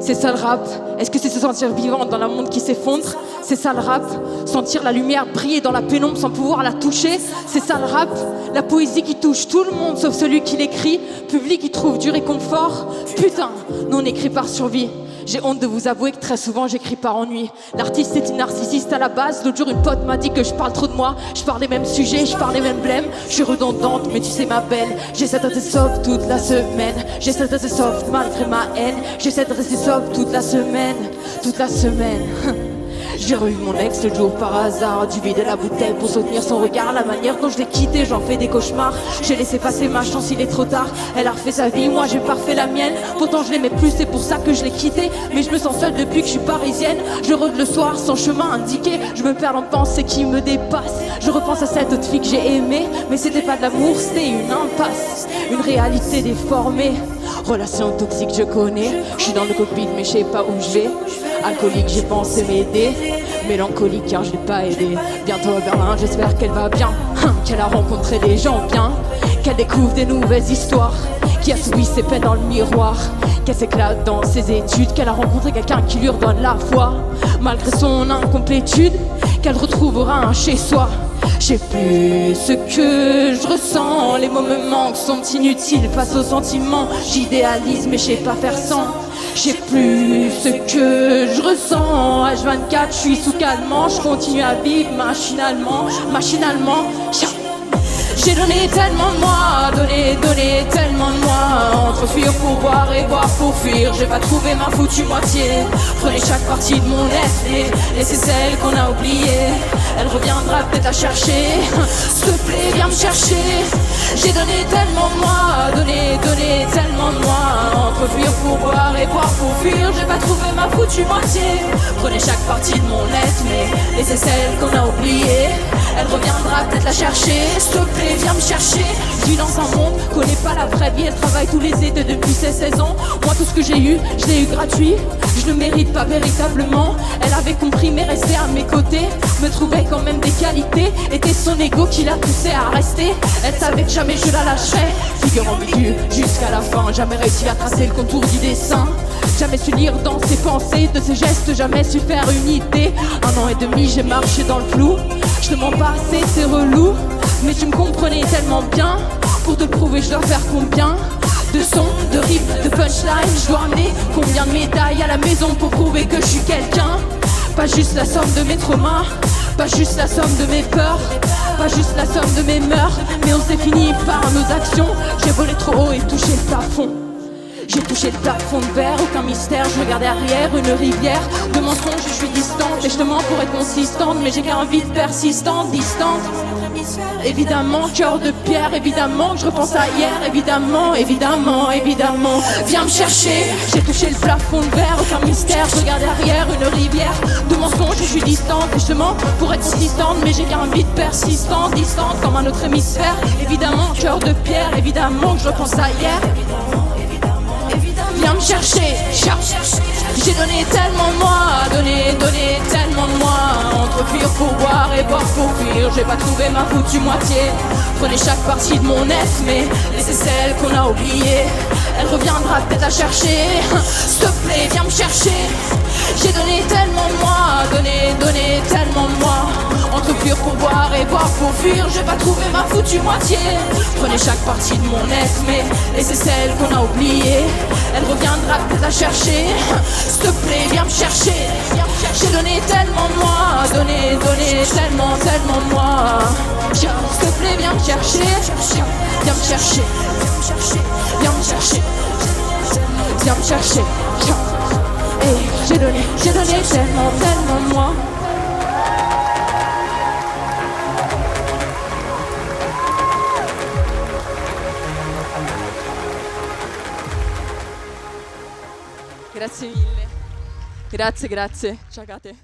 C'est ça le rap. Est-ce que c'est se sentir vivant dans un monde qui s'effondre? C'est ça le rap. Sentir la lumière briller dans la pénombre sans pouvoir la toucher. C'est ça le rap. La poésie qui touche tout le monde sauf celui qui l'écrit. Public qui trouve du réconfort. Putain, nous on écrit par survie. J'ai honte de vous avouer que très souvent j'écris par ennui. L'artiste est une narcissiste à la base. L'autre jour une pote m'a dit que je parle trop de moi. Je parle les mêmes sujets, je parle les mêmes blèmes. Je suis redondante mais tu sais ma belle. J'essaie de rester soft toute la semaine. J'essaie de rester soft malgré ma haine. J'essaie de rester soft toute la semaine. Toute la semaine. J'ai revu mon ex le jour par hasard. Dû vider la bouteille pour soutenir son regard. La manière dont je l'ai quitté, j'en fais des cauchemars. J'ai laissé passer ma chance, il est trop tard. Elle a refait sa vie, moi j'ai pas refait la mienne. Pourtant je l'aimais plus, c'est pour ça que je l'ai quitté. Mais je me sens seule depuis que je suis parisienne. Je rôde le soir sans chemin indiqué. Je me perds dans pensées qui me dépassent. Je repense à cette autre fille que j'ai aimée. Mais c'était pas de l'amour, c'était une impasse. Une réalité déformée. Relation toxique je connais. Je suis dans le cockpit mais je sais pas où je vais. Alcoolique j'ai pensé m'aider. Mélancolique car je l'ai pas aidé. Bientôt à Berlin j'espère qu'elle va bien. Qu'elle a rencontré des gens bien. Qu'elle découvre des nouvelles histoires. Qui a souillé ses peines dans le miroir. Qu'elle s'éclate dans ses études. Qu'elle a rencontré quelqu'un qui lui redonne la foi. Malgré son incomplétude. Qu'elle retrouvera un chez soi. Je sais plus ce que je ressens. Les mots me manquent, sont inutiles face aux sentiments. J'idéalise mais je sais pas faire sans. Je sais plus ce que je ressens. H24, je suis sous calmant. Je continue à vivre machinalement. J'ai donné tellement de moi, donné tellement de moi. Entre fuir pour boire et boire pour fuir. J'ai pas trouvé ma foutue moitié. Prenez chaque partie de mon esprit. Laissez celle qu'on a oubliée. Elle reviendra peut-être la chercher. S'il te plaît, viens me chercher. J'ai donné tellement de moi, donné tellement de moi. Entre fuir pour boire et boire pour fuir. J'ai pas trouvé ma foutue moitié. Prenez chaque partie de mon être, mais laissez celle qu'on a oubliée. Elle reviendra peut-être la chercher. S'il te plaît, viens me chercher. Je vis dans un monde, connais pas la vraie vie. Elle travaille tous les étés depuis ses 16 ans. Moi tout ce que j'ai eu, je l'ai eu gratuit. Je le mérite pas véritablement. Elle avait compris mais restait à mes côtés. Me trouvait quand même des qualités. Était son ego qui l'a poussé à rester. Elle savait que jamais je la lâcherais. Figure ambiguë jusqu'à la fin. Jamais réussi à tracer le contour du dessin. Jamais su lire dans ses pensées. De ses gestes jamais su faire une idée. 1 an et demi j'ai marché dans le flou. Je ne mens pas assez, c'est relou. Mais tu me comprenais tellement bien. Pour te le prouver je dois faire combien de sons, de rimes, de punchlines. Je dois amener combien de médailles à la maison pour prouver que je suis quelqu'un. Pas juste la somme de mes traumas. Pas juste la somme de mes peurs. Pas juste la somme de mes mœurs. Mais on s'est fini par nos actions. J'ai volé trop haut et touché le plafond. J'ai touché le plafond de verre, aucun mystère, je regarde derrière une rivière de mensonges, je suis distante et je te mens pour être consistante, mais j'ai qu'un vide persistant, distante. Évidemment, cœur de pierre, évidemment que je repense à hier, évidemment. Viens me chercher, j'ai touché le plafond de verre, aucun mystère, je regarde derrière une rivière de mensonges, je suis distante et je te mens pour être consistante, mais j'ai qu'un vide persistant, distante comme un autre hémisphère. Évidemment, cœur de pierre, évidemment que je repense à hier. Viens me chercher, j'ai donné tellement de moi, donné tellement de moi. Entre fuir pour boire et boire pour fuir, j'ai pas trouvé ma foutue moitié. Prenez chaque partie de mon être, mais laissez celle qu'on a oubliée. Elle reviendra peut-être la chercher. S'il te plaît, viens me chercher. J'ai donné tellement de moi, donné tellement de moi. Entre fuir pour boire et boire pour fuir, j'ai pas trouvé ma foutue moitié. Prenez chaque partie de mon être, mais laissez celle qu'on a oubliée. Elle reviendra peut-être la chercher. S'il te plaît, viens me chercher. J'ai donné tellement de moi, donné tellement de moi. S'il te plaît, viens me chercher. Viens me chercher. Viens me chercher. Viens me chercher. Hey, j'ai donné tellement de moi. Grazie mille. Grazie. Ciao Kate.